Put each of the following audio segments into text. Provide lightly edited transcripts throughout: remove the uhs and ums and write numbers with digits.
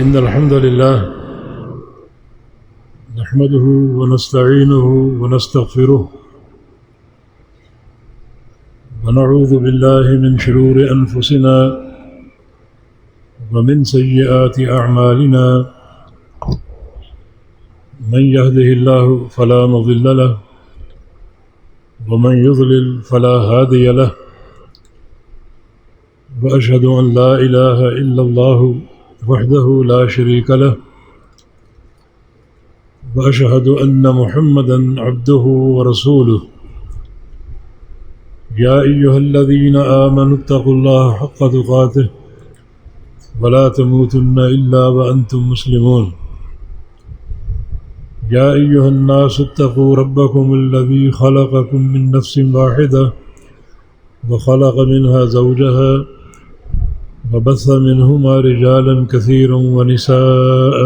إن الحمد لله نحمده ونستعينه ونستغفره ونعوذ بالله من شرور أنفسنا ومن سيئات أعمالنا من يهده الله فلا مضل له ومن يضلل فلا هادي له وأشهد أن لا إله إلا الله وحده لا شريك له وأشهد أن محمدا عبده ورسوله يا أيها الذين آمنوا اتقوا الله حق تقاته ولا تموتن إلا وأنتم مسلمون يا أيها الناس اتقوا ربكم الذي خلقكم من نفس واحدة وخلق منها زوجها وبث منهما رجالا كثيرا ونساء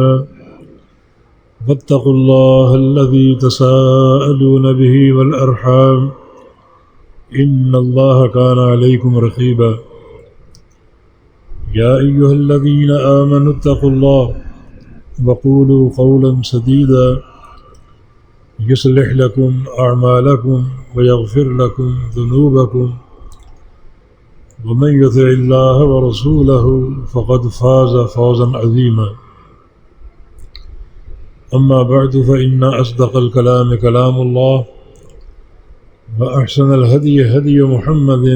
واتقوا الله الذي تساءلون به والأرحام إن الله كان عليكم رقيبا يا أيها الذين آمنوا اتقوا الله وقولوا قولا سديدا يصلح لكم أعمالكم ويغفر لكم ذنوبكم ومن يطع الله ورسوله فقد فاز فوزا عظيما أما بعد فإن أصدق الكلام كلام الله وأحسن الهدي هدي محمد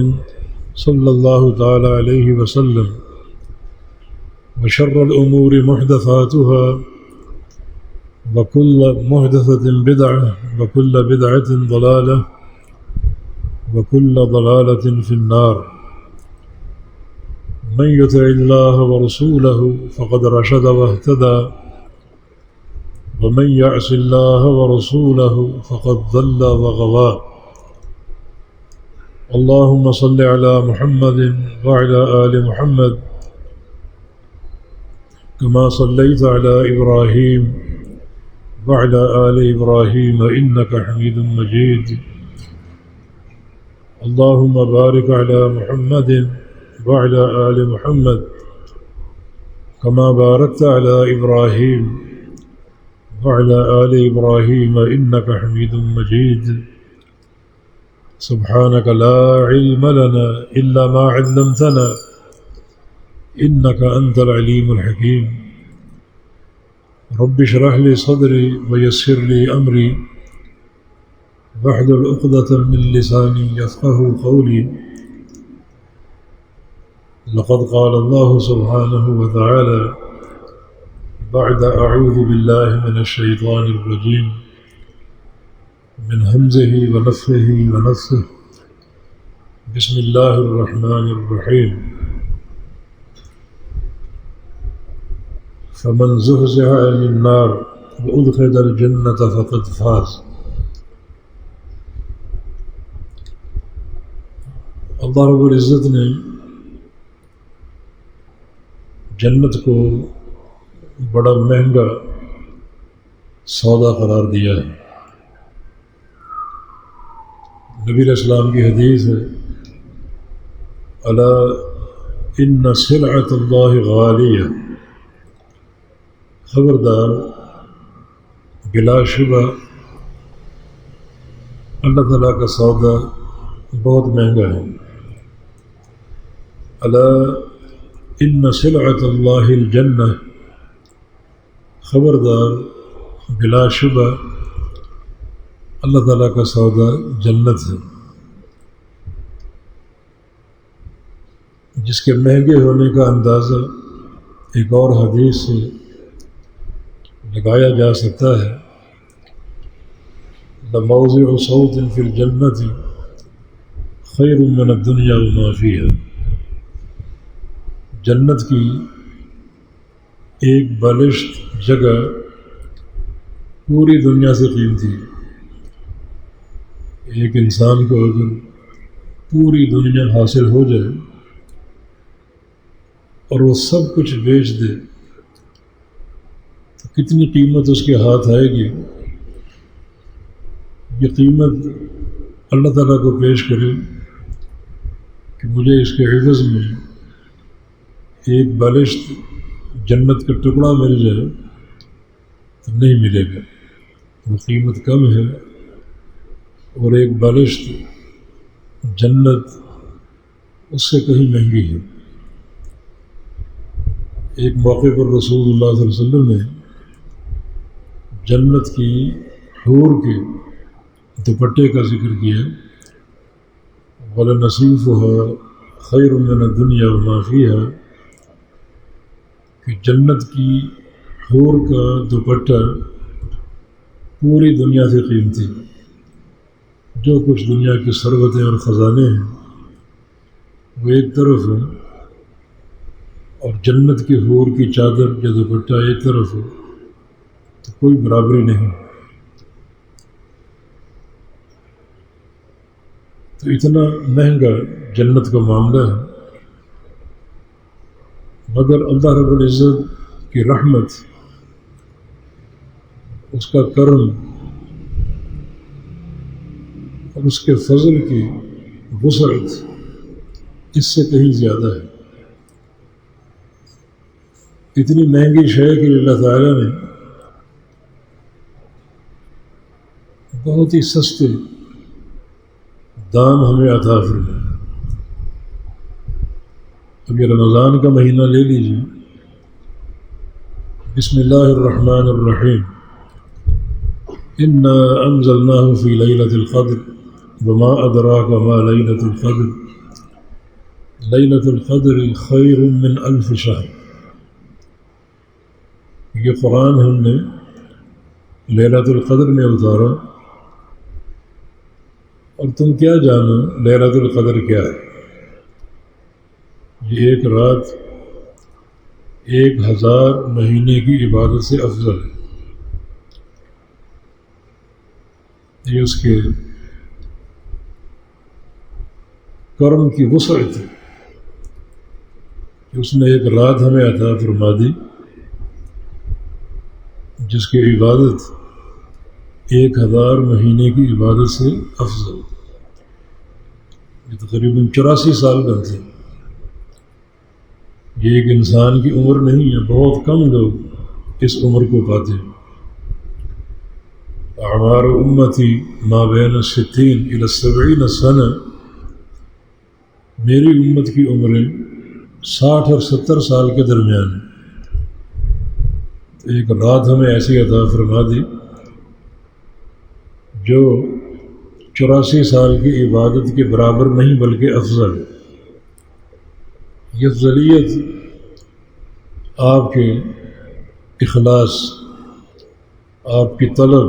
صلى الله تعالى عليه وسلم وشر الأمور محدثاتها وكل محدثة بدعة وكل بدعة ضلالة وكل ضلالة في النار من يطع الله ورسوله فقد رشد واهتدى ومن يعص الله ورسوله فقد ضل وغوى اللهم صل على محمد وعلى آل محمد كما صليت على إبراهيم وعلى آل إبراهيم إنك حميد مجيد اللهم بارك على محمد وعلى آل محمد كما باركت على إبراهيم وعلى آل إبراهيم إنك حميد مجيد سبحانك لا علم لنا إلا ما علمتنا إنك أنت العليم الحكيم رب اشرح لي صدري ويسر لي أمري واحلل عقدة من لساني يفقهوا قولي لقد قال الله سبحانه وتعالى بعد أعوذ بالله من الشيطان الرجيم من همزه ونفخه ونفثه بسم الله الرحمن الرحيم فمن زحزح عن النار وأدخل الجنة فقد فاز اللہ رب العزت نے جنت کو بڑا مہنگا سودا قرار دیا ہے۔ نبی علیہ السلام کی حدیث ہے الا ان سلعۃ اللہ غالیہ، خبردار بلا شبہ اللہ تعالیٰ کا سودا بہت مہنگا ہے۔ الا ان سلعۃ اللہ الجنہ، خبردار بلا شبہ اللہ تعالیٰ کا سودا جنت ہے۔ جس کے مہنگے ہونے کا اندازہ ایک اور حدیث سے لگایا جا سکتا ہے لموضع صوت فی الجنۃ خیر من الدنیا وما فیہا، جنت کی ایک بالشت جگہ پوری دنیا سے قیمتی ہے۔ ایک انسان کو اگر پوری دنیا حاصل ہو جائے اور وہ سب کچھ بیچ دے تو کتنی قیمت اس کے ہاتھ آئے گی؟ یہ قیمت اللہ تعالیٰ کو پیش کرے کہ مجھے اس کے عوض میں ایک بالشت جنت کا ٹکڑا مل جائے تو نہیں ملے گا، وہ قیمت کم ہے، اور ایک بالشت جنت اس سے کہیں مہنگی ہے۔ ایک موقع پر رسول اللہ صلی اللہ علیہ وسلم نے جنت کی حور کے دوپٹے کا ذکر کیا، وَلَنَصِيفُهَا خَيْرٌ مِّنَ الدُّنْيَا وَمَا فِيهَا، کہ جنت کی حور کا دوپٹہ پوری دنیا سے قیمتی، جو کچھ دنیا کی ثروتیں اور خزانے ہیں وہ ایک طرف ہیں، اور جنت کی حور کی چادر یا دوپٹہ ایک طرف ہے، تو کوئی برابری نہیں۔ تو اتنا مہنگا جنت کا معاملہ ہے، مگر اللہ رب العزت کی رحمت، اس کا کرم اور اس کے فضل کی وسعت اس سے کہیں زیادہ ہے۔ اتنی مہنگی شے کہ اللہ تعالیٰ نے بہت ہی سستے دام ہمیں عطا فرمائے۔ اب یہ رمضان کا مہینہ لے لیجیے، بسم اللہ الرحمن الرحیم، انا انزلناہ فی لیلۃ القدر وما ادراک ما لیلۃ القدر لیلۃ القدر خیر من الف شہر۔ یہ قرآن ہم نے لیلۃ القدر میں اتارا، اور تم کیا جانو لیلۃ القدر کیا ہے؟ یہ ایک رات 1000 مہینے کی عبادت سے افضل ہے۔ یہ اس کے کرم کی وسعت ہے کہ اس نے ایک رات ہمیں عطا فرما دی جس کی عبادت 1000 مہینے کی عبادت سے افضل۔ یہ تقریباً 84 سال بنتے ہیں۔ یہ ایک انسان کی عمر نہیں ہے، بہت کم لوگ اس عمر کو پاتے ہیں۔ اعمار امتی ما بین 60 الی 70 سنہ، میری امت کی عمریں 60 اور 70 سال کے درمیان ہیں۔ تو ایک رات ہمیں ایسی عطا فرما دی جو 84 سال کی عبادت کے برابر نہیں بلکہ افضل ہے۔ یہ افضلیت آپ کے اخلاص، آپ کی طلب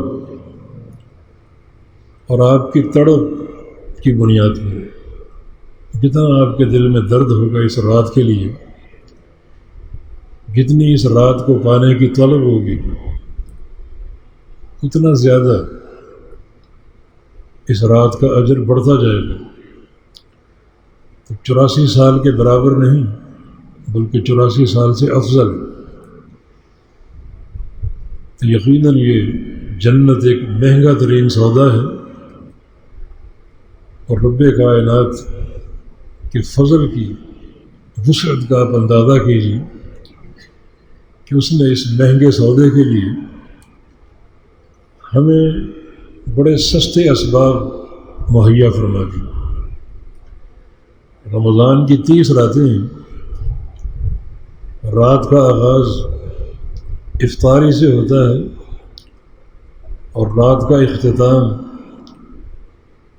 اور آپ کی تڑپ کی بنیاد پر ہے۔ جتنا آپ کے دل میں درد ہوگا اس رات کے لیے، جتنی اس رات کو پانے کی طلب ہوگی، اتنا زیادہ اس رات کا اجر بڑھتا جائے گا۔ تو 84 سال کے برابر نہیں بلکہ 84 سال سے افضل۔ تو یقیناً یہ جنت ایک مہنگا ترین سودا ہے، اور رب کائنات کے فضل کی وسعت کا آپ اندازہ کیجیے کہ اس نے اس مہنگے سودے کے لیے ہمیں بڑے سستے اسباب مہیا فرما دی۔ رمضان کی 30 راتیں ہیں۔ رات کا آغاز افطاری سے ہوتا ہے اور رات کا اختتام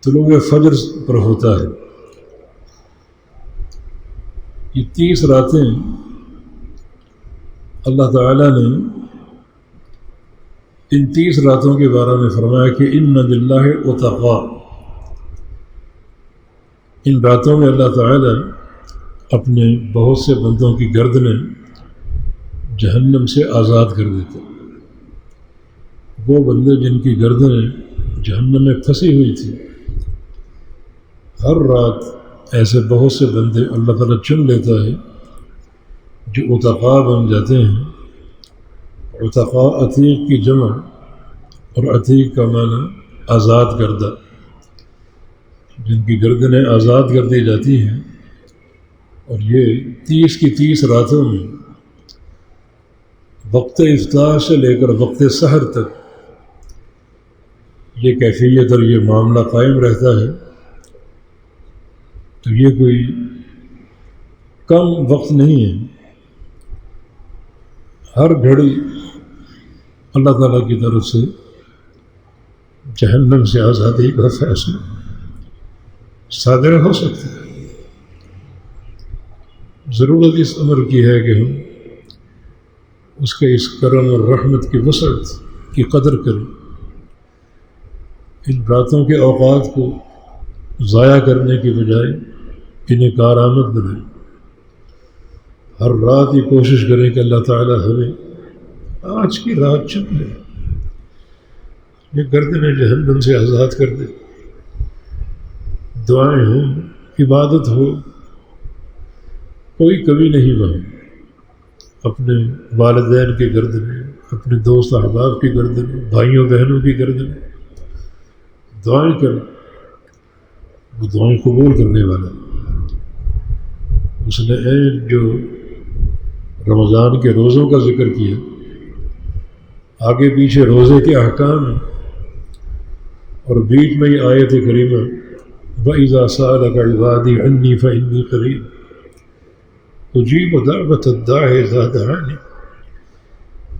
طلوع فجر پر ہوتا ہے۔ یہ 30 راتیں اللہ تعالیٰ نے ان 30 راتوں کے بارے میں فرمایا کہ ان للہ اتقا، ان راتوں میں اللہ تعالیٰ اپنے بہت سے بندوں کی گردنیں جہنم سے آزاد کر دیتے۔ وہ بندے جن کی گردنیں جہنم میں پھنسی ہوئی تھی، ہر رات ایسے بہت سے بندے اللہ تعالیٰ چن لیتا ہے جو اتقا بن جاتے ہیں۔ اتقا عتیق کی جمع، اور عتیق کا معنی آزاد کردہ، جن کی گردنیں آزاد کر دی جاتی ہیں۔ اور یہ 30 کی 30 راتوں میں وقت افطار سے لے کر وقت سحر تک یہ کیفیت اور یہ معاملہ قائم رہتا ہے، تو یہ کوئی کم وقت نہیں ہے۔ ہر گھڑی اللہ تعالیٰ کی طرف سے جہنم سے آزادی کا فیصلہ صادر ہو سکتا ہے۔ ضرورت اس امر کی ہے کہ ہم اس کے اس کرم اور رحمت کی وسعت کی قدر کریں، ان راتوں کے اوقات کو ضائع کرنے کی بجائے انہیں کارآمد بنائیں۔ ہر رات یہ کوشش کریں کہ اللہ تعالیٰ ہمیں آج کی رات چن لے، یہ گردنیں جہنم سے آزاد کر دے۔ دعائیں ہوں، عبادت ہو، کوئی کمی نہیں وہاں۔ اپنے والدین کی گردنیں، اپنے دوست احباب کی گردنیں، بھائیوں بہنوں کی گردنیں دعائیں کریں، وہ دعائیں قبول کرنے والا۔ اس نے جو رمضان کے روزوں کا ذکر کیا، آگے پیچھے روزے کے احکام ہیں، اور بیچ میں یہ آیت کریمہ وَإِذَا سَأَلَكَ عِبَادِي عَنِّي فَإِنِّي قَرِيبٌ اجیب دعوت الداع اذا دعانی،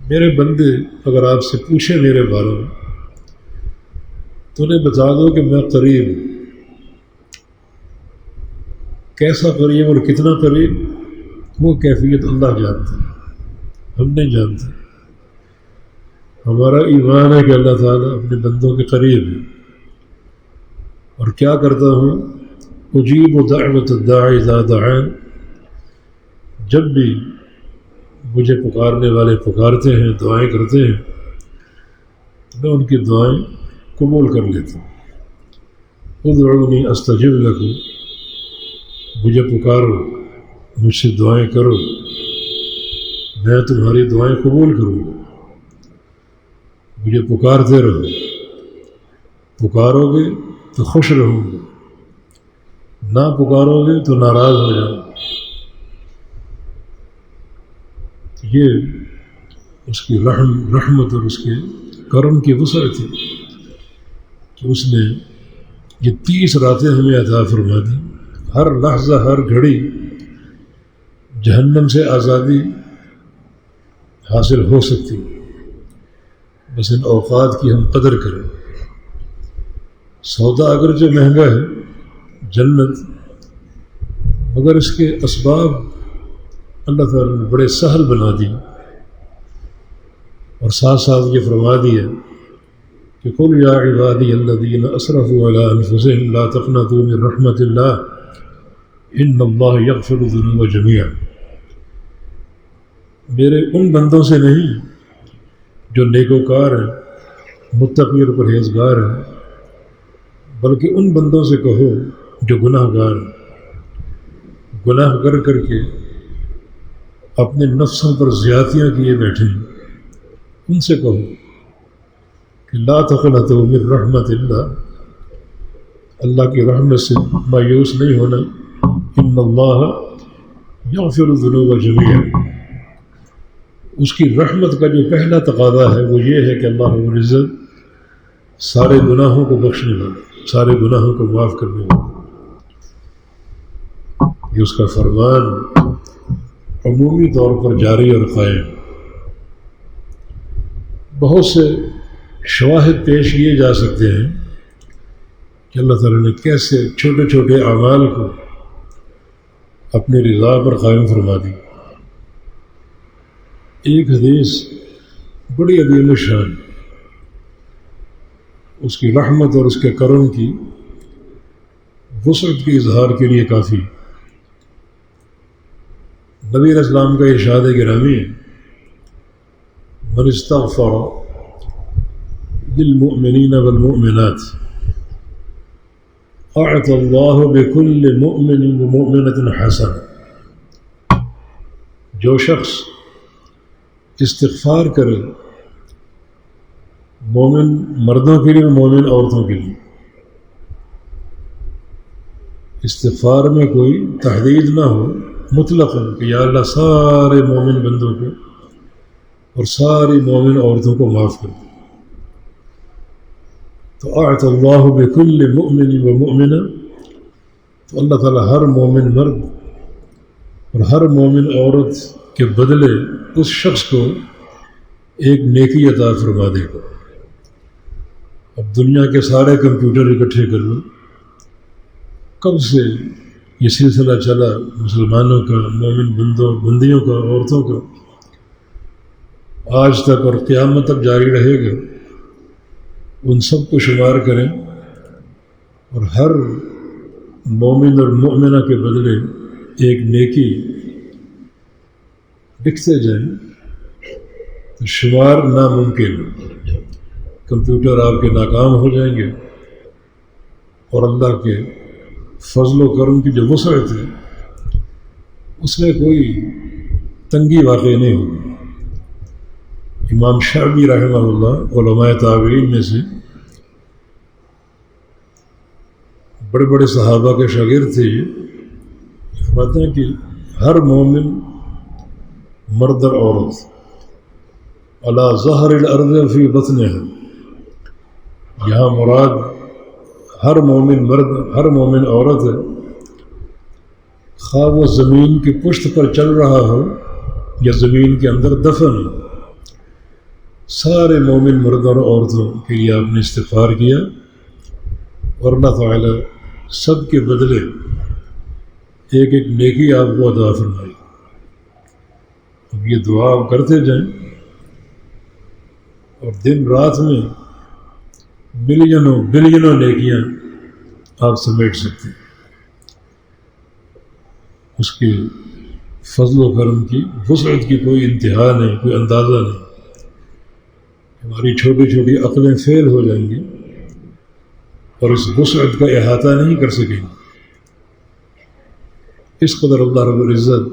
میرے بندے اگر آپ سے پوچھیں میرے بارے میں تو انہیں بتا دو کہ میں قریب ہوں۔ کیسا قریب اور کتنا قریب، وہ کیفیت اللہ جانتا ہے، ہم نہیں جانتے۔ ہمارا ایمان ہے کہ اللہ تعالیٰ اپنے بندوں کے قریب ہے، اور کیا کرتا ہوں، اجیب دعوت الداع اذا دعان، جب بھی مجھے پکارنے والے پکارتے ہیں، دعائیں کرتے ہیں، تو میں ان کی دعائیں قبول کر لیتا ہوں۔ ادعونی استجب لکم، مجھے پکارو، مجھ سے دعائیں کرو، میں تمہاری دعائیں قبول کروں گا۔ مجھے پکارتے رہو، پکارو گے تو خوش رہوں گا، نہ پکارو گے تو ناراض ہو جاؤں گا۔ یہ اس کی رحمت اور اس کے کرم کی وسعت ہے کہ اس نے یہ 30 راتیں ہمیں عطا فرما دی۔ ہر لحظہ، ہر گھڑی جہنم سے آزادی حاصل ہو سکتی، بس ان اوقات کی ہم قدر کریں۔ سودا اگرچہ مہنگا ہے جنت، مگر اس کے اسباب اللہ تعالیٰ نے بڑے سہل بنا دی، اور ساتھ ساتھ یہ فرما دیا کہ قل یا عبادی الذین اسرفوا علی انفسہم لا تقنطوا من رحمت اللہ ان اللہ یغفر الذنوب جمیعا، میرے ان بندوں سے نہیں جو نیکوکار ہیں، متقی اور پرہیزگار ہیں، بلکہ ان بندوں سے کہو جو گناہ گار ہیں، گناہ کر کے اپنے نفسوں پر زیادتیاں کیے بیٹھے ہیں، ان سے کہو کہ لا تقنطوا من رحمت اللہ کی رحمت سے مایوس نہیں ہونا، ان اللہ یغفر الذنوب جمیعا، اس کی رحمت کا جو پہلا تقاضا ہے وہ یہ ہے کہ اللہ رب العزت سارے گناہوں کو بخشنے والا، سارے گناہوں کو معاف کرنے والا۔ یہ اس کا فرمان عمومی طور پر جاری اور قائم۔ بہت سے شواہد پیش کیے جا سکتے ہیں کہ اللہ تعالیٰ نے کیسے چھوٹے چھوٹے اعمال کو اپنی رضا پر قائم فرما دی۔ ایک حدیث بڑی عظیم الشان، اس کی رحمت اور اس کے کرم کی وسعت کے اظہار کے لیے کافی۔ نبی علیہ السلام کا ارشاد گرامی ہے، من استغفر للمؤمنین والمؤمنات اعطى اللہ بكل مؤمن ومؤمنة حسنہ، جو شخص استغفار کرے مومن مردوں کے لیے اور مومن عورتوں کے لیے، استغفار میں کوئی تحدید نہ ہو، مطلق کہ یا اللہ سارے مومن بندوں کو اور ساری مومن عورتوں کو معاف کر دے۔ تو اعطى اللہ بكل مؤمن ومؤمنہ، تو اللہ تعالیٰ ہر مومن مرد اور ہر مومن عورت کے بدلے اس شخص کو ایک نیکی عطا فرما دے گا۔ اب دنیا کے سارے کمپیوٹر اکٹھے کر لو، کب سے یہ سلسلہ چلا مسلمانوں کا، مومن بندیوں کا، عورتوں کا، آج تک اور قیامت تک جاری رہے گا۔ ان سب کو شمار کریں اور ہر مومن اور مومنہ کے بدلے ایک نیکی لکھتے جائیں تو شمار ناممکن، کمپیوٹر آپ کے ناکام ہو جائیں گے، اور اللہ کے فضل و کرم کی جو وسعت ہے اس میں کوئی تنگی واقع نہیں ہوگی۔ امام شعبی رحمہ اللہ علماء تابعین میں سے بڑے بڑے صحابہ کے شاگرد تھے، یہ فرماتے ہیں کہ ہر مومن مرد اور عورت علی ظہر الارض فی بطنها، یہاں مراد ہر مومن مرد، ہر مومن عورت ہے، خواہ وہ زمین کی پشت پر چل رہا ہو یا زمین کے اندر دفن ہو، سارے مومن مردوں اور عورتوں کے لیے آپ نے استغفار کیا، اور اللہ تعالیٰ سب کے بدلے ایک ایک نیکی آپ کو عطا فرمائی۔ اب یہ دعا آپ کرتے جائیں اور دن رات میں بلینوں نیکیاں آپ سمیٹ سکتے ہیں۔ اس کے فضل و کرم کی وسعت کی کوئی انتہا نہیں، کوئی اندازہ نہیں۔ ہماری چھوٹی چھوٹی عقلیں فیل ہو جائیں گی اور اس وسعت کا احاطہ نہیں کر سکیں گے۔ اس قدر اللہ رب العزت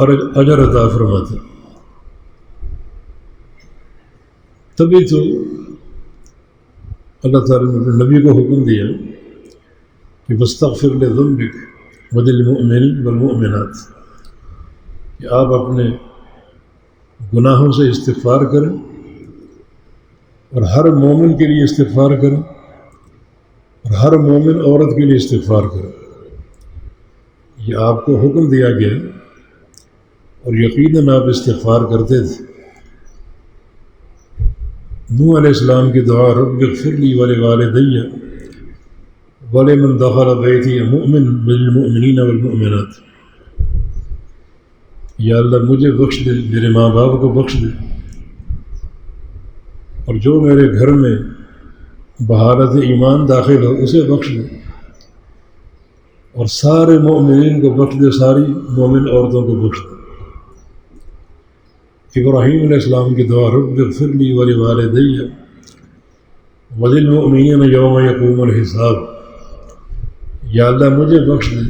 اجر عطا فرماتے۔ تبھی تو اللہ تعالیٰ نے نبی کو حکم دیا کہ واستغفر لذنبک وللمؤمنین والمؤمنات، کہ آپ اپنے گناہوں سے استغفار کریں اور ہر مومن کے لیے استغفار کریں اور ہر مومن عورت کے لیے استغفار کریں۔ یہ آپ کو حکم دیا گیا اور یقیناً آپ استغفار کرتے تھے۔ نوح علیہ السلام کی دعا رب اغفر لی ولوالدی ولمن دخل بیتی مؤمن بالمؤمنین والمؤمنات، یا اللہ مجھے بخش دے، میرے ماں باپ کو بخش دے، اور جو میرے گھر میں بحالت ایمان داخل ہو اسے بخش دے، اور سارے مومنین کو بخش دے، ساری مومن عورتوں کو بخش دے۔ ابراہیم علیہ السلام کی دعا رب اغفر لی ولوالدی وللمؤمنین یوم یقوم الحساب، یا اللہ مجھے بخش دے،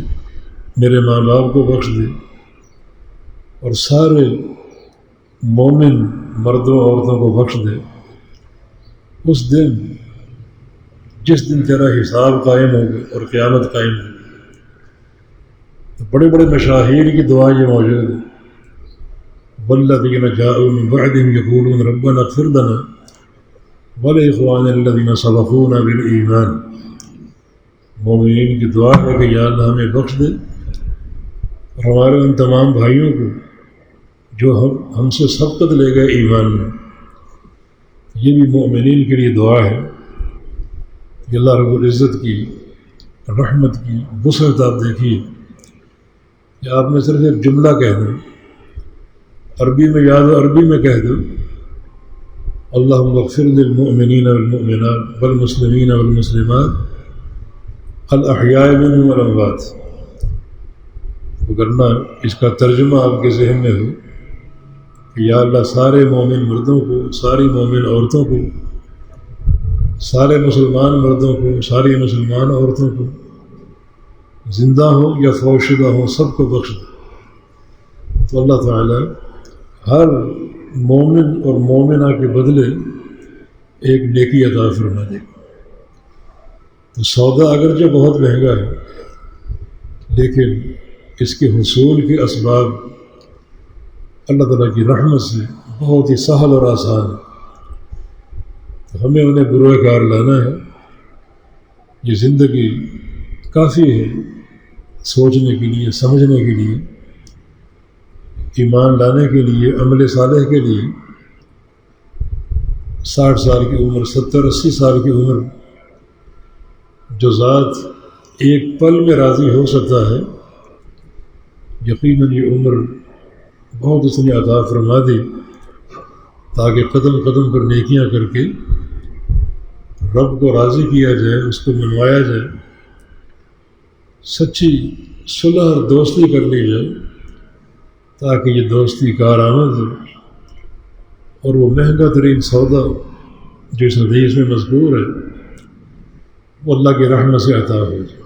میرے ماں باپ کو بخش دے، اور سارے مومن مردوں عورتوں کو بخش دے اس دن جس دن تیرا حساب قائم ہوگا اور قیامت قائم ہوگی۔ تو بڑے بڑے مشاہیر کی دعا یہ موجود ہے، والذین جاءوا من بعدهم یقولون ربنا اغفر لنا ولاخواننا الذین سبقونا بالایمان، مومنین کی دعا ہے کہ یا اللہ ہمیں بخش دے اور ہمارے ان تمام بھائیوں کو جو ہم سے سبقت لے گئے ایمان میں۔ یہ بھی مومنین کے لیے دعا ہے کہ اللہ رب العزت کی رحمت کی وسعت آپ دیکھیے کہ آپ نے صرف ایک جملہ کہہ دیں، عربی میں یاد ہو عربی میں کہہ دو اللہم اغفر للمؤمنین والمؤمنات والمسلمین والمسلمات الاحیاء منہم والاموات، وگرنہ اس کا ترجمہ آپ کے ذہن میں ہو کہ یا اللہ سارے مومن مردوں کو، ساری مومن عورتوں کو، سارے مسلمان مردوں کو، ساری مسلمان عورتوں کو، زندہ ہو یا فوت شدہ ہو، سب کو بخش دے، تو اللہ تعالیٰ ہر مومن اور مومنہ کے بدلے ایک نیکی عطا فرما دے گا۔ تو سودا اگرچہ بہت مہنگا ہے، لیکن اس کے حصول کے اسباب اللہ تعالیٰ کی رحمت سے بہت ہی سہل اور آسان ہے، تو ہمیں انہیں بروئے لانا ہے۔ یہ زندگی کافی ہے سوچنے کے لیے، سمجھنے کے لیے، ایمان لانے کے لیے، عمل صالح کے لیے۔ 60 سال کی عمر، 70-80 سال کی عمر، جو ذات ایک پل میں راضی ہو سکتا ہے، یقیناً یہ عمر بہت اس نے عطا فرما دی تاکہ قدم قدم پر نیکیاں کر کے رب کو راضی کیا جائے، اس کو منوایا جائے، سچی صلح اور دوستی کر لی جائے تاکہ یہ دوستی کارآمد ہو، اور وہ مہنگا ترین سودا جو اس حدیث میں مذکور ہے وہ اللہ کی رحمت سے عطا ہو جائے۔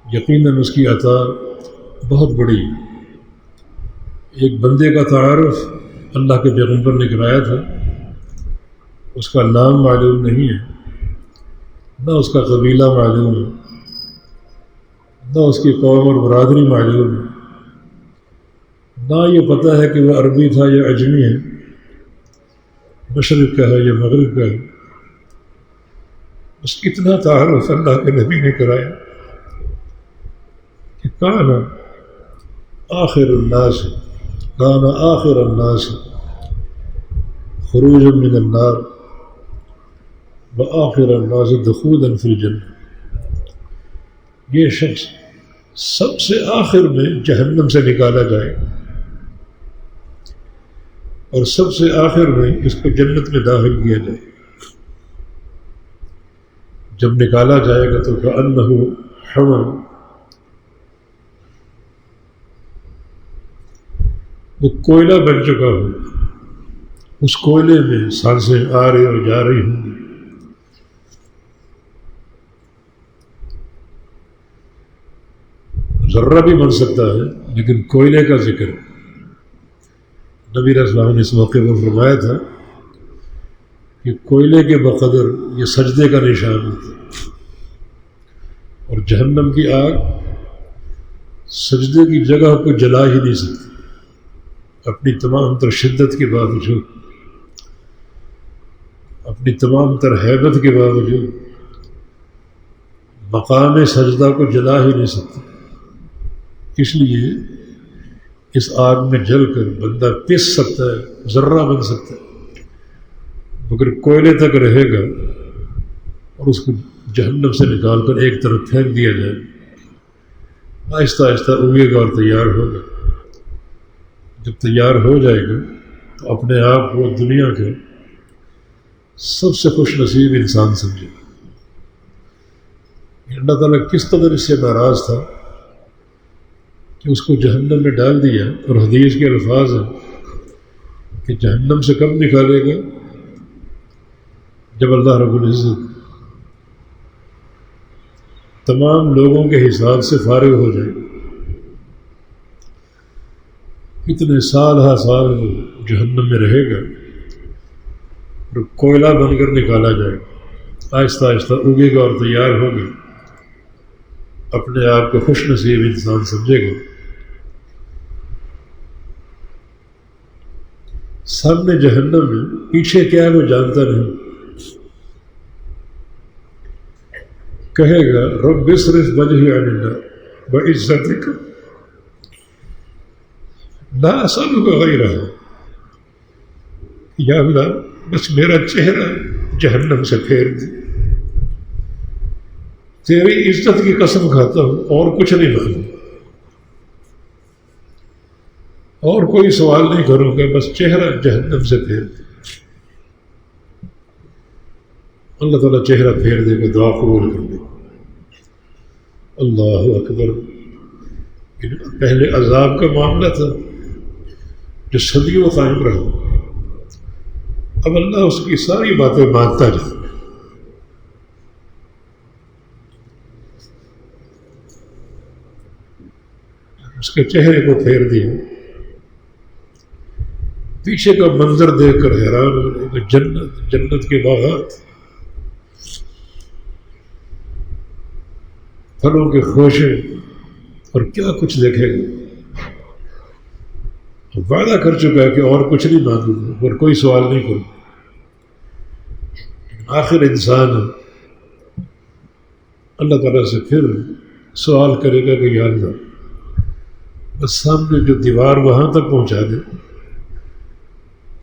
یقیناً اس کی عطا بہت بڑی۔ ایک بندے کا تعارف اللہ کے پیغمبر نے کرایا تھا، اس کا نام معلوم نہیں ہے، نہ اس کا قبیلہ معلوم ہے، نہ اس کی قوم اور برادری معلوم ہے، نہ یہ پتہ ہے کہ وہ عربی تھا یا عجمی ہے، مشرق کا ہے یا مغرب کا ہے۔ بس اتنا تعارف اللہ کے نبی نے کرایا کہ کان آخر الناس خروجا من النار وآخر الناس دخولا فی الجنہ، یہ شخص سب سے آخر میں جہنم سے نکالا جائے گا اور سب سے آخر میں اس کو جنت میں داخل کیا جائے گا۔ جب نکالا جائے گا تو کأنہ حمل، وہ کوئلہ بن چکا ہو، اس کوئلے میں سانسیں آ رہی اور جا رہی ہوں گی۔ ذرہ بھی بن سکتا ہے لیکن کوئلے کا ذکر ہے۔ نبی علیہ السلام نے اس موقع پر فرمایا تھا کہ کوئلے کے بقدر یہ سجدے کا نشان ہوتا ہے، اور جہنم کی آگ سجدے کی جگہ کو جلا ہی نہیں سکتی اپنی تمام تر شدت کے باوجود، اپنی تمام تر ہیبت کے باوجود مقام سجدہ کو جلا ہی نہیں سکتی۔ اس لیے اس آگ میں جل کر بندہ پس سکتا ہے، ذرہ بن سکتا ہے، مگر کوئلے تک رہے گا اور اس کو جہنم سے نکال کر ایک طرف پھینک دیا جائے، آہستہ آہستہ اگے گا اور تیار ہوگا۔ جب تیار ہو جائے گا تو اپنے آپ کو دنیا کے سب سے خوش نصیب انسان سمجھے۔ اللہ تعالیٰ کس قدر اس سے ناراض تھا کہ اس کو جہنم میں ڈال دیا، اور حدیث کے الفاظ ہیں کہ جہنم سے کب نکالے گا؟ جب اللہ رب العزت تمام لوگوں کے حساب سے فارغ ہو جائے گا۔ اتنے سال ہا سال وہ جہنم میں رہے گا اور کوئلہ بن کر نکالا جائے گا، آہستہ آہستہ اگے گا اور تیار ہوگا، اپنے آپ کو خوش نصیب انسان سمجھے گا۔ سامنے جہنم میں، پیچھے کیا ہے وہ جانتا نہیں، کہے گا رب اصرف وجہی عن النار بعزتک لا اسألک غیرہ، یا اللہ بس میرا چہرہ جہنم سے پھیر دے، تیری عزت کی قسم کھاتا ہوں اور کچھ نہیں مانوں، اور کوئی سوال نہیں کروں گا، بس چہرہ جہنم سے پھیر دے۔ اللہ تعالیٰ چہرہ پھیر دے گا، دعا قبول کر دے گا۔ اللہ اکبر۔ پہلے عذاب کا معاملہ تھا جو صدیوں قائم رہا، اب اللہ اس کی ساری باتیں مانتا جائے۔ اس کے چہرے کو پھیر دیا، پیچھے کا منظر دیکھ کر حیران ہو رہے کہ جنت کے باغات، پھلوں کے خوشے، اور کیا کچھ دیکھے گا۔ وعدہ کر چکا ہے کہ اور کچھ نہیں مانگوں گا اور کوئی سوال نہیں کروں. آخر انسان اللہ تعالیٰ سے پھر سوال کرے گا کہ یا اللہ بس سامنے جو دیوار وہاں تک پہنچا دے،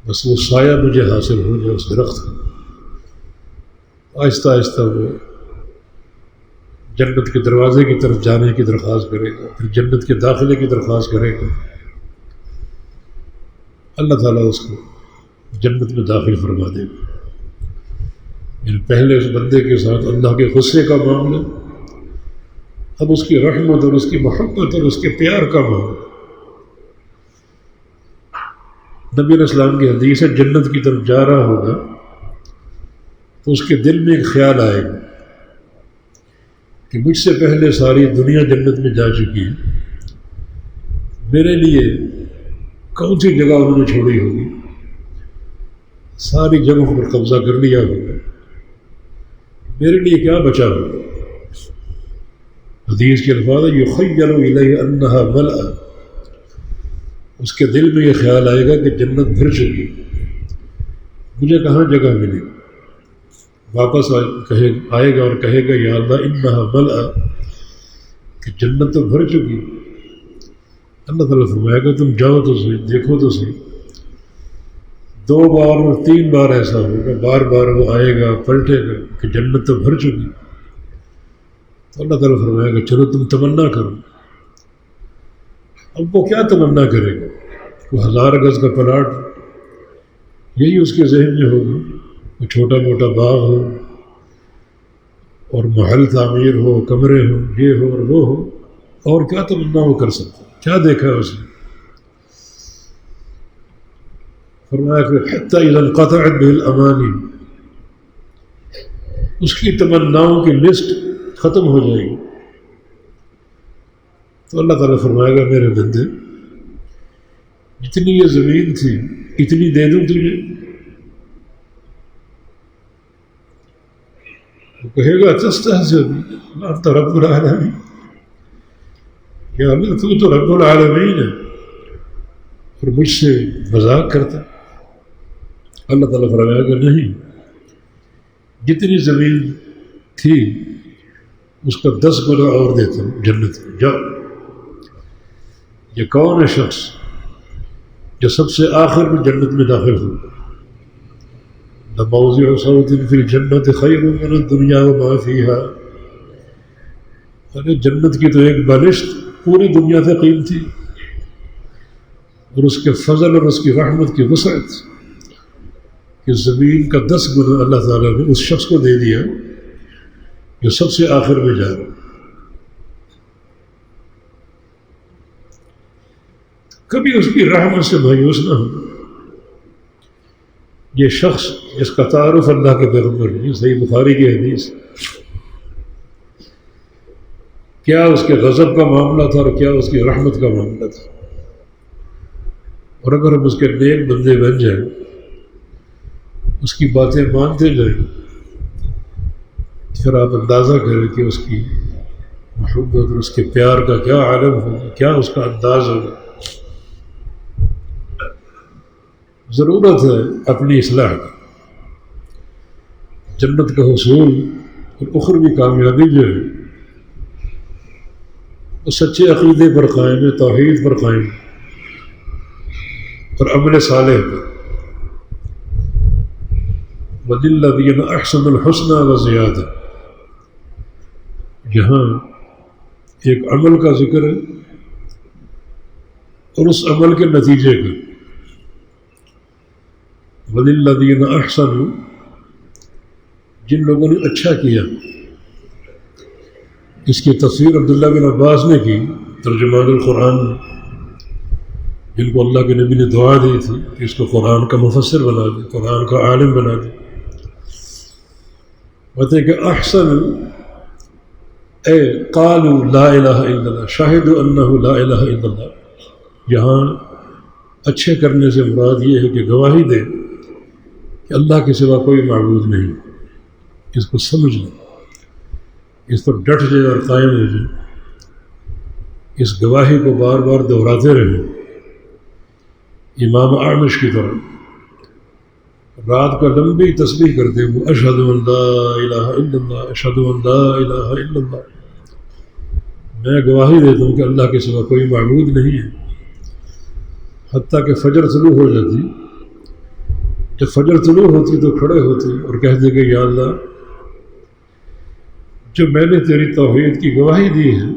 بس وہ سایہ مجھے حاصل ہو جائے اس درخت کا. آہستہ آہستہ وہ جنت کے دروازے کی طرف جانے کی درخواست کرے گا، پھر جنت کے داخلے کی درخواست کرے گا. اللہ تعالیٰ اس کو جنت میں داخل فرما دے گا. یعنی پہلے اس بندے کے ساتھ اللہ کے غصے کا معاملہ، اب اس کی رحمت اور اس کی محبت اور اس کے پیار کا معاملہ. نبی علیہ السلام کی حدیث ہے جنت کی طرف جا رہا ہوگا تو اس کے دل میں ایک خیال آئے گا کہ مجھ سے پہلے ساری دنیا جنت میں جا چکی ہے، میرے لیے کون سی جگہ انہوں نے چھوڑی ہوگی، ساری جگہوں پر قبضہ کر لیا ہوگا، میرے لیے کیا بچا ہوگا. حدیث کے الفاظ یخیل الیہ انہا ملأ، اس کے دل میں یہ خیال آئے گا کہ جنت بھر چکی، مجھے کہاں جگہ ملے. واپس آئے گا اور کہے گا یا اللہ انہا ملأ، کہ جنت تو بھر چکی. اللہ تعالیٰ فرمائے گا تم جاؤ تو صحیح، دیکھو تو صحیح. 2 بار اور 3 بار ایسا ہوگا، بار بار وہ آئے گا پلٹے گا کہ جنت تو بھر چکی. تو اللہ تعالیٰ فرمائے گا چلو تم تمنا کرو. اب وہ کیا تمنا کرے گا؟ وہ 1000 گز کا پلاٹ، یہی اس کے ذہن میں ہوگا. وہ چھوٹا موٹا باغ ہو اور محل تعمیر ہو، کمرے ہوں، یہ ہو اور وہ ہو، اور کیا تمنا وہ کر سکتا؟ کیا دیکھا ہے اس نے؟ فرمایا کہ حتی اذا انقطعت به الامانی، اس کی تمناؤں کی لسٹ ختم ہو جائے گی. تو اللہ تعالیٰ فرمائے گا میرے بندے جتنی یہ زمین تھی اتنی دے دوں تجھے. وہ کہے گا تستہزئ انت رب العالمین، یا اللہ تو رب العالمین ہے اور مجھ سے مذاق کرتا. اللہ تعالیٰ فرمائے گا نہیں، جتنی زمین تھی اس کا 10 گنا اور دیتا ہوں جنت میں، جاؤ. یہ کون ہے شخص جو سب سے آخر میں جنت میں داخل ہو؟ لموضع صوت فی الجنت خیر من الدنیا وما فیہا. ارے جنت کی تو ایک بالشت پوری دنیا سے قیمتی، اور اس کے فضل اور اس کی رحمت کی وسعت کہ زمین کا 10 گنا اللہ تعالیٰ نے اس شخص کو دے دیا جو سب سے آخر میں جا رہا. کبھی اس کی رحمت سے مایوس نہ ہو. یہ شخص اس کا تعارف اللہ کے پیغمبر نے، صحیح بخاری کی حدیث، کیا اس کے غضب کا معاملہ تھا اور کیا اس کی رحمت کا معاملہ تھا. اور اگر ہم اس کے نیک بندے بن جائیں، اس کی باتیں مانتے جائیں، پھر آپ اندازہ کریں کہ اس کی محبت اور اس کے پیار کا کیا عالم ہوگا، کیا اس کا انداز ہوگا. ضرورت ہے اپنی اصلاح کی. جنت کا حصول اور اخروی کامیابی جو ہے وہ سچے عقیدے پر قائم ہے، توحید پر قائم ہے اور عمل صالح پر. وَلِلَّذِينَ أَحْسَنُوا الْحُسْنَى وَزِيَادَةٌ، یہاں ایک عمل کا ذکر ہے اور اس عمل کے نتیجے کا. وَلِلَّذِينَ أَحْسَنُوا، جن لوگوں نے اچھا کیا. اس کی تفسیر عبداللہ بن عباس نے کی، ترجمان القرآن، جن کو اللہ کے نبی نے دعا دی تھی کہ اس کو قرآن کا مفسر بنا دے، قرآن کا عالم بنا دے. کہتے ہیں کہ احسن اے قالوا لا الہ الا اللہ، شاہدوا انہ لا الہ الا اللہ. یہاں اچھے کرنے سے مراد یہ ہے کہ گواہی دے کہ اللہ کے سوا کوئی معبود نہیں. اس کو سمجھ لیں، اس پر ڈٹ جائے اور قائم ہو جائے، اس گواہی کو بار بار دہراتے رہیں امام اعمش کی طرح رات کا لمبی تسبیح کرتے وہ اشہد ان لا الہ الا اللہ اشہد ان لا الہ الا اللہ، میں گواہی دیتا ہوں کہ اللہ کے سوا کوئی معبود نہیں ہے، حتیٰ کہ فجر طلوع ہو جاتی، جب فجر طلوع ہوتی تو کھڑے ہوتے اور کہتے کہ یا اللہ جو میں نے تیری توحید کی گواہی دی ہے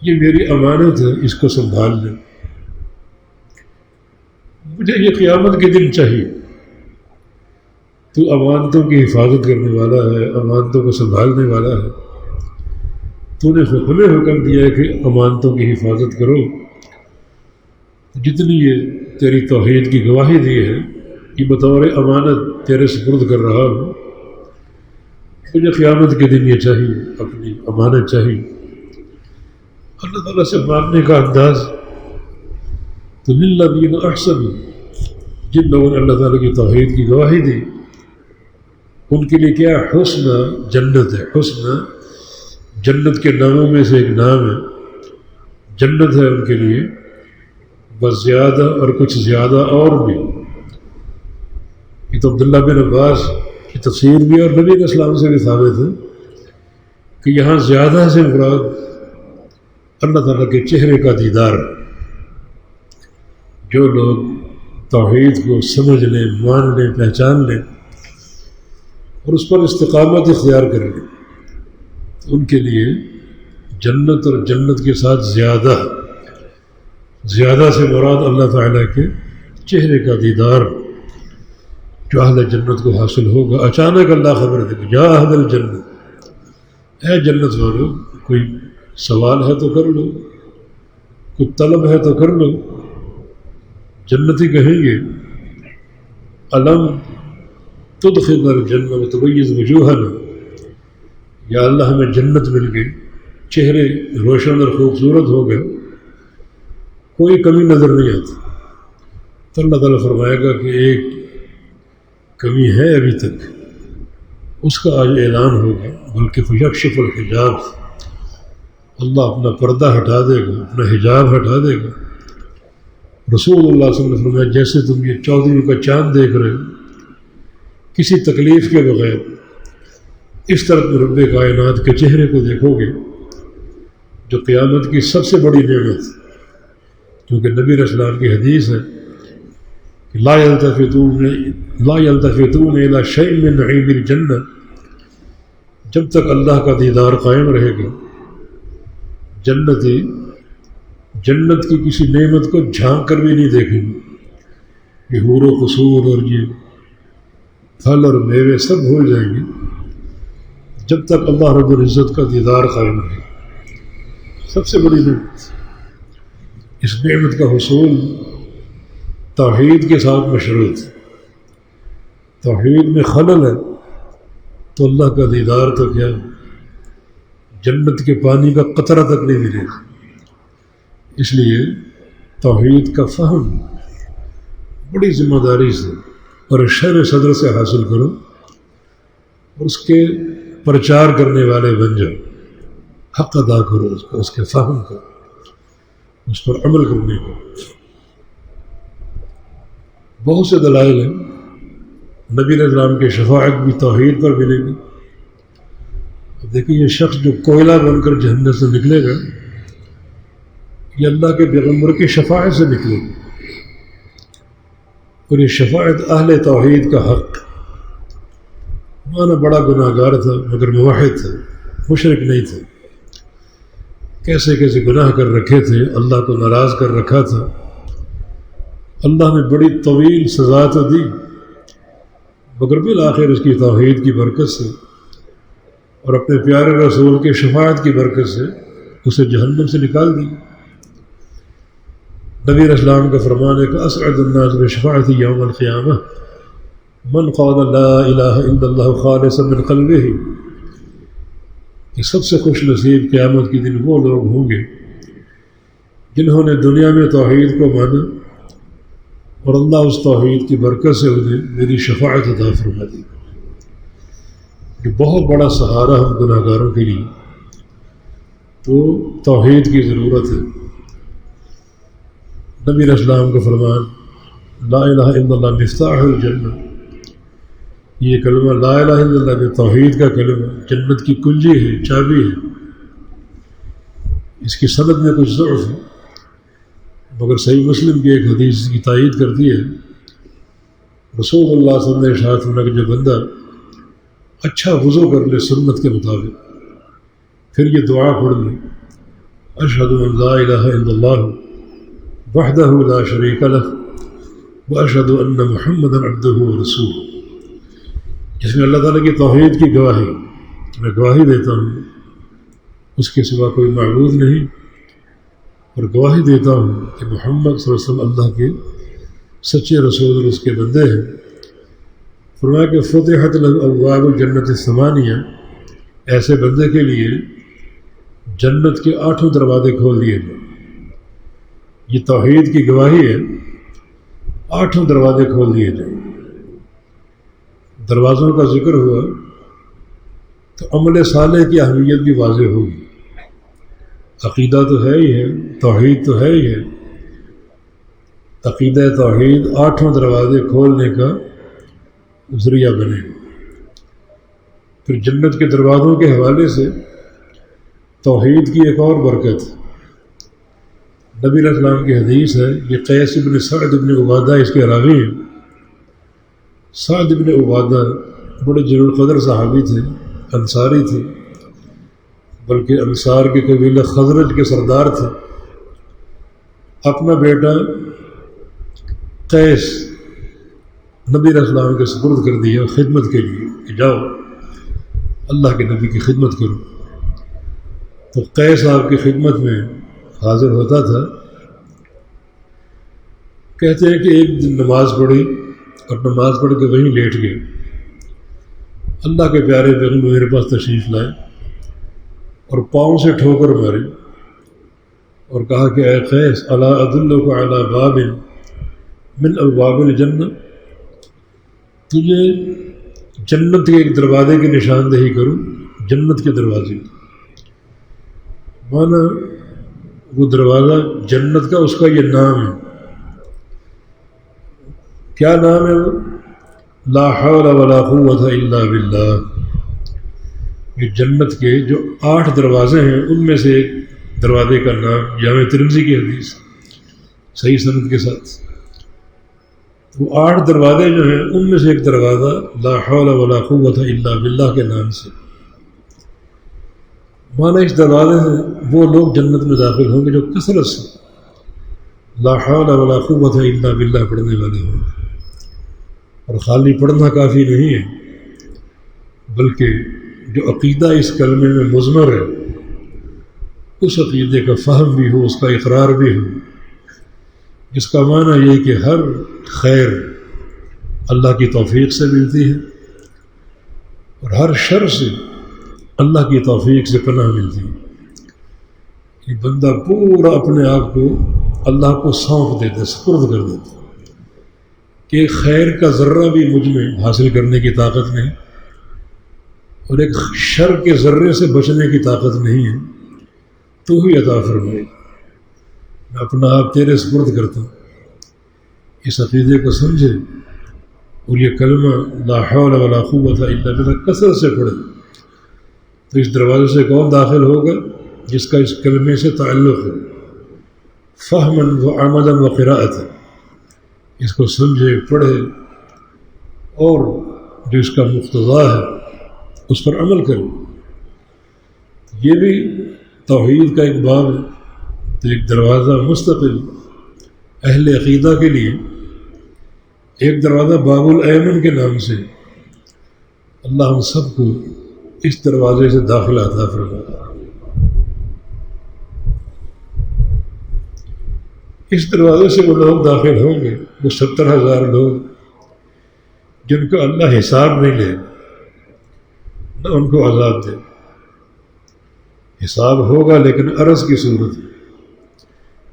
یہ میری امانت ہے، اس کو سنبھال لے، مجھے یہ قیامت کے دن چاہیے، تو امانتوں کی حفاظت کرنے والا ہے، امانتوں کو سنبھالنے والا ہے، تو نے ہمیں حکم دیا ہے کہ امانتوں کی حفاظت کرو، جتنی یہ تیری توحید کی گواہی دی ہے یہ بطور امانت تیرے سپرد کر رہا ہوں، مجھے قیامت کے دن یہ چاہیے، اپنی امانت چاہیے۔ اللہ تعالیٰ سے ماننے کا انداز تو للذین احسنوا، جن لوگوں نے اللہ تعالیٰ کی توحید کی گواہی دی ان کے لیے کیا حسن جنت ہے، حسن جنت کے ناموں میں سے ایک نام ہے، جنت ہے ان کے لیے، بس زیادہ اور کچھ زیادہ اور بھی۔ یہ تو عبداللہ بن عباس کی تفسیر بھی اور نبی علیہ السلام سے بھی ثابت ہے کہ یہاں زیادہ سے مراد اللہ تعالیٰ کے چہرے کا دیدار، جو لوگ توحید کو سمجھ لیں، مان لیں، پہچان لیں اور اس پر استقامت اختیار کر لیں تو ان کے لیے جنت اور جنت کے ساتھ زیادہ سے مراد اللہ تعالیٰ کے چہرے کا دیدار جو اہل جنت کو حاصل ہوگا۔ اچانک اللہ خبر دے یا اہل الجنت، اے جنت والو، کوئی سوال ہے تو کر لو، کوئی طلب ہے تو کر لو۔ جنتی کہیں گے الم تدخلنا الجنہ وتبیض وجوہنا، یا اللہ ہمیں جنت مل گئی، چہرے روشن اور خوبصورت ہو گئے، کوئی کمی نظر نہیں آتی، تو اللہ تعالیٰ فرمائے گا کہ ایک کمی ہے ابھی تک، اس کا آج اعلان ہوگا، بلکہ فیکشف الحجاب، اللہ اپنا پردہ ہٹا دے گا، اپنا حجاب ہٹا دے گا۔ رسول اللہ صلی اللہ علیہ وسلم نے فرمایا جیسے تم یہ 14ویں کا چاند دیکھ رہے ہو کسی تکلیف کے بغیر، اس طرح تم رب کائنات کے چہرے کو دیکھو گے جو قیامت کی سب سے بڑی نعمت، کیونکہ نبی علیہ السلام کی حدیث ہے کہ لا یلتفتون الی شیء من نعیم الجنہ، جب تک اللہ کا دیدار قائم رہے گا جنتی جنت کی کسی نعمت کو جھانک کر بھی نہیں دیکھیں گے، یہ حور و قصور اور یہ پھل اور میوے سب بھول جائیں گے جب تک اللہ رب العزت کا دیدار قائم رہے گا۔ سب سے بڑی نعمت، اس نعمت کا حصول توحید کے ساتھ مشروط ہے، توحید میں خلل ہے تو اللہ کا دیدار تو کیا جنت کے پانی کا قطرہ تک نہیں ملے گا۔ اس لیے توحید کا فہم بڑی ذمہ داری سے اور شرح صدر سے حاصل کرو اور اس کے پرچار کرنے والے بن جاؤ، حق ادا کرو اس کا، اس کے فہم کا، اس پر عمل کرنے کا۔ بہت سے دلائل ہیں، نبی علیہ السلام کی شفاعت بھی توحید پر ملے گی۔ دیکھیں یہ شخص جو کوئلہ بن کر جہنم سے نکلے گا یہ اللہ کے پیغمبر کی شفاعت سے نکلے گی، اور یہ شفاعت اہل توحید کا حق۔ مانا بڑا گناہ گار تھا مگر موحد تھا، مشرک نہیں تھا، کیسے کیسے گناہ کر رکھے تھے، اللہ کو ناراض کر رکھا تھا، اللہ نے بڑی طویل سزا تو دی مگر بالآخر اس کی توحید کی برکت سے اور اپنے پیارے رسول کے شفاعت کی برکت سے اسے جہنم سے نکال دی۔ نبی علیہ السلام کا فرمان ہے کہ اسعد الناس بشفاعتی یوم القیامہ من قال لا الہ الا اللہ خالصا من قلبہ، کہ سب سے خوش نصیب قیامت کے دن وہ لوگ ہوں گے جنہوں نے دنیا میں توحید کو مانا اور اللہ اس توحید کی برکت سے انہیں میری شفاعت عطا فرما دی۔ یہ بہت بڑا سہارا ہم گناہ گاروں کے لیے، تو توحید کی ضرورت ہے۔ نبی علیہ السلام کا فرمان لا الہ الا اللہ مفتاح الجنہ، یہ کلمہ لا الہ الا اللہ میں توحید کا کلمہ جنت کی کنجی ہے، چابی ہے۔ اس کی سند میں کچھ ضعف ہے، مگر صحیح مسلم کی ایک حدیث کی تائید کرتی ہے۔ رسول اللہ صلی اللہ علیہ وسلم نے ارشاد فرمایا کہ جو بندہ اچھا وضو کر لے سنت کے مطابق، پھر یہ دعا پڑھ لے اشہد ان لا الہ الا اللہ وحدہ لا شریک لہ واشہد ان محمدا عبدہ ورسولہ، اس میں اللہ تعالیٰ کی توحید کی گواہی، میں گواہی دیتا ہوں اس کے سوا کوئی معبود نہیں، اور گواہی دیتا ہوں کہ محمد صلی اللہ علیہ وسلم اللہ کے سچے رسول اور اس کے بندے ہیں۔ فرمایا کہ فتحت له ابواب الجنت الثمانیہ، ایسے بندے کے لیے جنت کے 8 دروازے کھول دیے گئے۔ یہ توحید کی گواہی ہے، 8 دروازے کھول دیے جائیں۔ دروازوں کا ذکر ہوا تو عمل صالح کی اہمیت بھی واضح ہوگی۔ عقیدہ تو ہے ہی ہے، توحید تو ہے ہی ہے، عقیدہ توحید 8 دروازے کھولنے کا ذریعہ بنے۔ پھر جنت کے دروازوں کے حوالے سے توحید کی ایک اور برکت، نبی علیہ السلام کی حدیث ہے، یہ قیس بن سعد بن عبادہ اس کے راوی ہیں۔ سعد بن عبادہ بڑے جلیل القدر صحابی تھے، انصاری تھے، بلکہ انصار کے قبیلہ خزرج کے سردار تھے۔ اپنا بیٹا قیس نبی علیہ السلام کے سپرد کر دیا خدمت کے لیے کہ جاؤ اللہ کے نبی کی خدمت کرو۔ تو قیس آپ کی خدمت میں حاضر ہوتا تھا۔ کہتے ہیں کہ ایک دن نماز پڑھی اور نماز پڑھ کے وہیں لیٹ گئے۔ اللہ کے پیارے پیغمبر میرے پاس تشریف لائے اور پاؤں سے ٹھوکر مارے اور کہا کہ اے قیس الا ادلک علی باب من ابواب الجنہ، تجھے جنت کے ایک دروازے کی نشاندہی کروں، جنت کے دروازے۔ مانا وہ دروازہ جنت کا، اس کا یہ نام ہے۔ کیا نام ہے وہ؟ لا حول ولا قوت الا باللہ۔ یہ جنت کے جو 8 دروازے ہیں ان میں سے ایک دروازے کا نام، جامع ترمذی کی حدیث صحیح سند کے ساتھ، وہ 8 دروازے جو ہیں ان میں سے ایک دروازہ لا حول ولا قوت الا باللہ کے نام سے۔ مانا اس دروازے سے وہ لوگ جنت میں داخل ہوں گے جو کثرت سے لا حول ولا قوت الا باللہ پڑھنے والے ہوں گے۔ اور خالی پڑھنا کافی نہیں ہے، بلکہ جو عقیدہ اس کلمے میں مضمر ہے اس عقیدے کا فہم بھی ہو، اس کا اقرار بھی ہو، جس کا معنی یہ کہ ہر خیر اللہ کی توفیق سے ملتی ہے اور ہر شر سے اللہ کی توفیق سے پناہ ملتی ہے۔ کہ بندہ پورا اپنے آپ کو اللہ کو سونپ دیتا، سپرد کر دیتا کہ ایک خیر کا ذرہ بھی مجھ میں حاصل کرنے کی طاقت نہیں اور ایک شر کے ذرے سے بچنے کی طاقت نہیں ہے، تو ہی عطا فرمائے، میں اپنا آپ تیرے سپرد کرتا ہوں۔ اس عقیدے کو سمجھے اور یہ کلمہ لا حول ولا قوت الا باللہ کثرت سے پڑھے تو اس دروازے سے کون داخل ہوگا؟ جس کا اس کلمے سے تعلق ہے، فہما و عملا و قراءتا، اس کو سمجھے، پڑھے اور جو اس کا مقتضا ہے اس پر عمل کرے۔ یہ بھی توحید کا ایک باب ہے۔ تو ایک دروازہ مستقل اہل عقیدہ کے لیے، ایک دروازہ باب الایمن کے نام سے، اللہ ہم سب کو اس دروازے سے داخلہ عطا فرمائے۔ اس دروازے سے وہ لوگ داخل ہوں گے، وہ 70,000 لوگ جن کو اللہ حساب نہیں لے، نہ ان کو عذاب دے۔ حساب ہوگا لیکن عرض کی صورت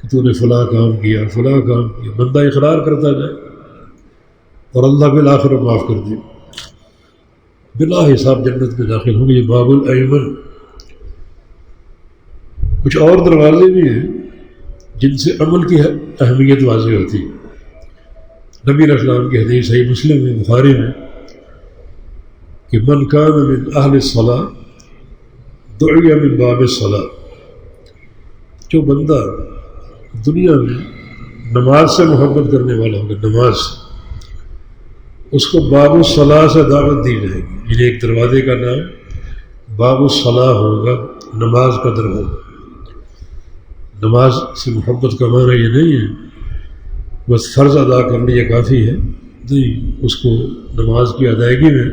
کہ تو نے فلاں کام کیا، فلاں کام کیا، بندہ اقرار کرتا جائے اور اللہ بالآخر معاف کر دے، بلا حساب جنت میں داخل ہوں گے۔ یہ باب الایمن۔ کچھ اور دروازے بھی ہیں جن سے عمل کی اہمیت واضح ہوتی ہے۔ نبی علیہ السلام کی حدیث صحیح مسلم میں، بخاری میں، کہ من کان من اہل الصلاۃ دعی من باب الصلاۃ، جو بندہ دنیا میں نماز سے محبت کرنے والا ہوگا، نماز سے، اس کو باب الصلاۃ سے دعوت دی جائے گی۔ یعنی ایک دروازے کا نام باب الصلاۃ ہوگا، نماز کا دروازہ۔ نماز سے محبت کا معنی یہ نہیں ہے بس فرض ادا کر لیا کافی ہے، نہیں، اس کو نماز کی ادائیگی میں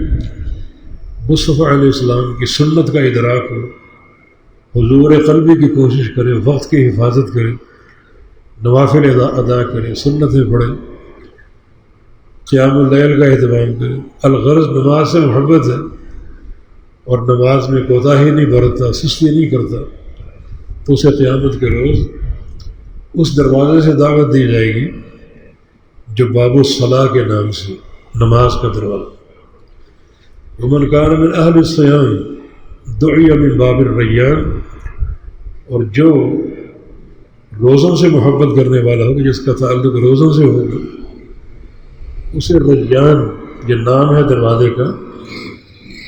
مصطفیٰ علیہ السلام کی سنت کا ادراک ہو، حضور قلبی کی کوشش کرے، وقت کی حفاظت کرے، نوافل ادا کرے، سنتیں پڑھے، قیام اللیل کا اہتمام کرے۔ الغرض نماز سے محبت ہے اور نماز میں کوتاہی نہیں برتتا، سستی نہیں کرتا، تو اسے قیامت کے روز اس دروازے سے دعوت دی جائے گی جو باب الصلاۃ کے نام سے، نماز کا دروازہ۔ ومن کان من اہل الصیام دعی من باب الریان، اور جو روزوں سے محبت کرنے والا ہوگا، جس کا تعلق روزوں سے ہوگا، اسے ریان، یہ نام ہے دروازے کا،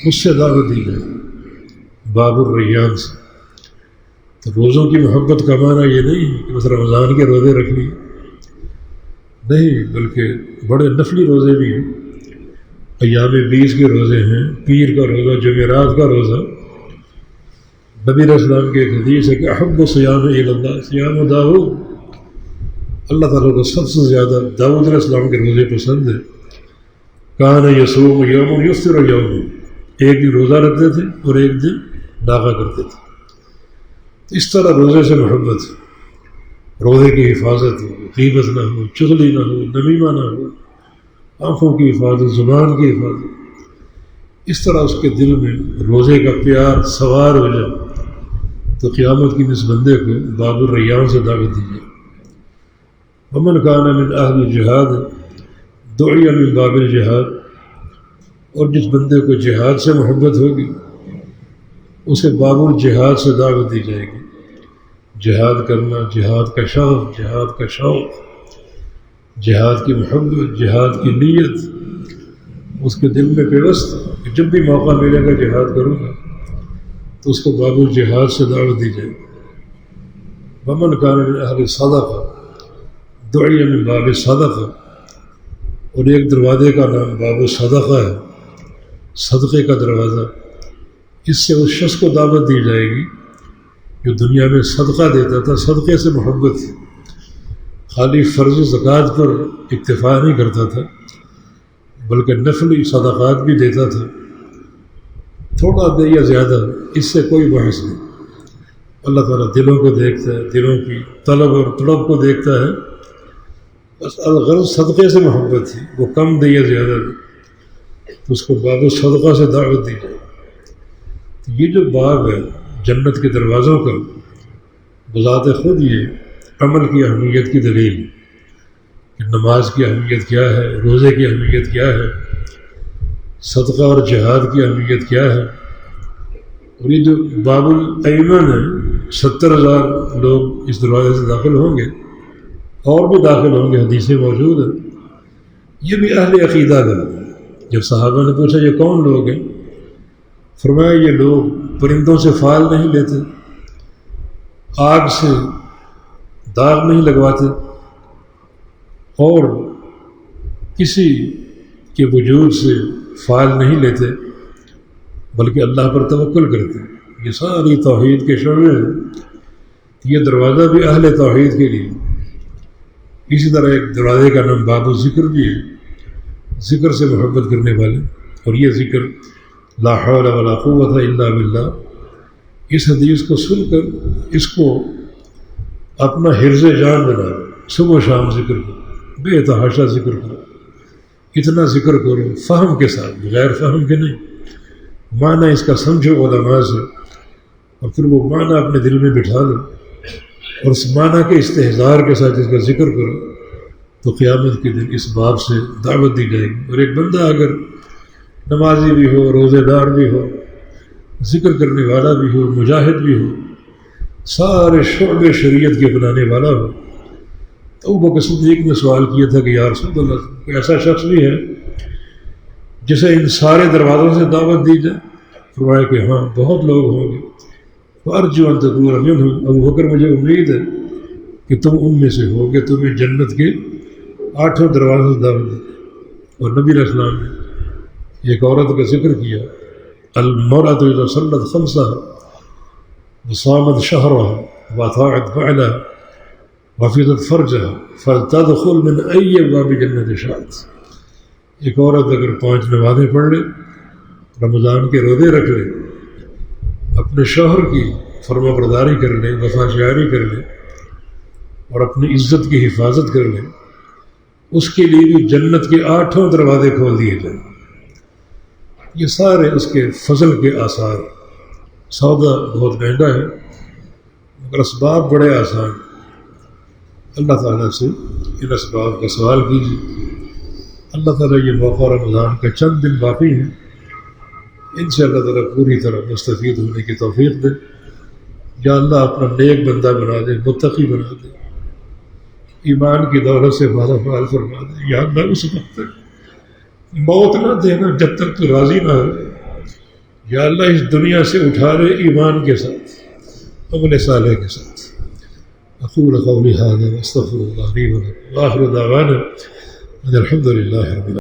اس سے دعوت دی جائے، باب الریان سے۔ تو روزوں کی محبت کا معنی یہ نہیں کہ بس رمضان کے روزے رکھ لیے، نہیں، بلکہ بڑے نفلی روزے بھی ہیں۔ ایام 20 کے روزے ہیں، پیر کا روزہ، جمعرات کا روزہ۔ نبی علیہ السلام کی ایک حدیث ہے کہ احب صیام الی اللہ صیام داؤد، اللہ تعالیٰ کو سب سے زیادہ داؤد علیہ السلام کے روزے پسند ہیں۔ کان یصوم یوم یفطر یوم، ایک دن روزہ رکھتے تھے اور ایک دن ناغہ کرتے تھے۔ اس طرح روزے سے محبت، روزے کی حفاظت ہو، غیبت نہ ہو، چغلی نہ ہو، نمیمہ نہ ہو، آنکھوں کی حفاظت، زبان کی حفاظت، اس طرح اس کے دل میں روزے کا پیار سوار ہو جائے تو قیامت کی اس بندے کو باب الریان سے دعوت دی جائے۔ ومن کان من اہل الجہاد دعی من باب الجہاد، اور جس بندے کو جہاد سے محبت ہوگی اسے باب الجہاد سے دعوت دی جائے گی۔ جہاد کرنا، جہاد کا شوق، جہاد کا شوق، جہاد کی محبت، جہاد کی نیت اس کے دل میں پیوست، کہ جب بھی موقع ملے گا جہاد کروں گا، تو اس کو باب الجہاد سے دعوت دی جائے گی۔ ومن کان من اہل صدقہ دعی من باب صدقہ، اور ایک دروازے کا نام باب الصدقہ ہے، صدقے کا دروازہ۔ اس سے اس شخص کو دعوت دی جائے گی جو دنیا میں صدقہ دیتا تھا، صدقے سے محبت تھی، خالی فرض زکوٰۃ پر اکتفا نہیں کرتا تھا بلکہ نفلی صدقات بھی دیتا تھا، تھوڑا دے یا زیادہ اس سے کوئی بحث نہیں۔ اللہ تعالیٰ دلوں کو دیکھتا ہے، دلوں کی طلب اور طلب کو دیکھتا ہے، بس الغرض صدقے سے محبت تھی، وہ کم دے یا زیادہ دے، تو اس کو باب الصدقہ سے دعوت دی جائے۔ یہ جو باب ہے جنت کے دروازوں کا، بذات خود یہ عمل کی اہمیت کی دلیل ہے کہ نماز کی اہمیت کیا ہے، روزے کی اہمیت کیا ہے، صدقہ اور جہاد کی اہمیت کیا ہے۔ اور یہ جو باب الایمن ہے، 70,000 لوگ اس دروازے سے داخل ہوں گے، اور بھی داخل ہوں گے، حدیثیں موجود ہیں۔ یہ بھی اہل عقیدہ کا، جب صحابہ نے پوچھا یہ کون لوگ ہیں، فرمایا یہ لوگ پرندوں سے فال نہیں لیتے، آگ سے داغ نہیں لگواتے، اور کسی کے وجود سے فال نہیں لیتے، بلکہ اللہ پر توکل کرتے۔ یہ ساری توحید کے شعبے ہیں، یہ دروازہ بھی اہل توحید کے لیے۔ اسی طرح ایک دروازے کا نام باب الذکر بھی ہے، ذکر سے محبت کرنے والے، اور یہ ذکر لا حول ولا قوت الا باللہ، اس حدیث کو سن کر اس کو اپنا حرز جان بنا، صبح و شام ذکر کرو، بے تحاشا ذکر کرو، اتنا ذکر کرو فہم کے ساتھ، بغیر فہم کے نہیں، معنی اس کا سمجھو علماء سے، اور پھر وہ معنی اپنے دل میں بٹھا لو، اور اس معنی کے استحضار کے ساتھ اس کا ذکر کرو، تو قیامت کے دن اس باب سے دعوت دی جائے گی۔ اور ایک بندہ اگر نمازی بھی ہو، روزے دار بھی ہو، ذکر کرنے والا بھی ہو، مجاہد بھی ہو، سارے شعبے شریعت کے اپنانے والا ہو، تو ابو بکر صدیق نے سوال کیا تھا کہ یا رسول اللہ کوئی ایسا شخص بھی ہے جسے ان سارے دروازوں سے دعوت دی جائے؟ فرمایا کہ ہاں بہت لوگ ہوں گے. فارجو ان تکون منہم، ابو بکر مجھے امید ہے کہ تم ان میں سے ہو کہ تمہیں جنت کے 8 دروازوں سے دعوت دی. اور نبی علیہ السلام نے ایک عورت کا ذکر کیا، المرأة اذا صلت خمسها وصامت شهرها واطاعت بعلها وحفظت فرجها فلتدخل من اي ابواب جنت شاءت. ایک عورت اگر 5 نمازیں پڑھ لے، رمضان کے روزے رکھ لے، اپنے شوہر کی فرما برداری کر لے، وفا شعاری کر لے اور اپنی عزت کی حفاظت کر لے، اس کے لیے بھی جنت کے 8 دروازے کھول دیے جائیں. یہ سارے اس کے فضل کے آثار. سودا بہت مہنگا ہے مگر اسباب بڑے آسان. اللہ تعالیٰ سے ان اسباب کا سوال کیجیے. اللہ تعالیٰ یہ موقع رمضان کا چند دن باقی ہیں، ان سے اللہ تعالیٰ پوری طرح مستفید ہونے کی توفیق دے. یا اللہ اپنا نیک بندہ بنا دے، متقی بنا دے، ایمان کی دولت سے مالا مال فرما دے. یا اللہ اس وقت تک موت نہ دینا جب تک تو راضی نہ ہو. یا اللہ اس دنیا سے اٹھا لے ایمان کے ساتھ، عمل صالح کے ساتھ. اقول قولی ھذا واستغفر اللہ لی ولکم وآخر دعوانا ان الحمد للہ رب العالمین.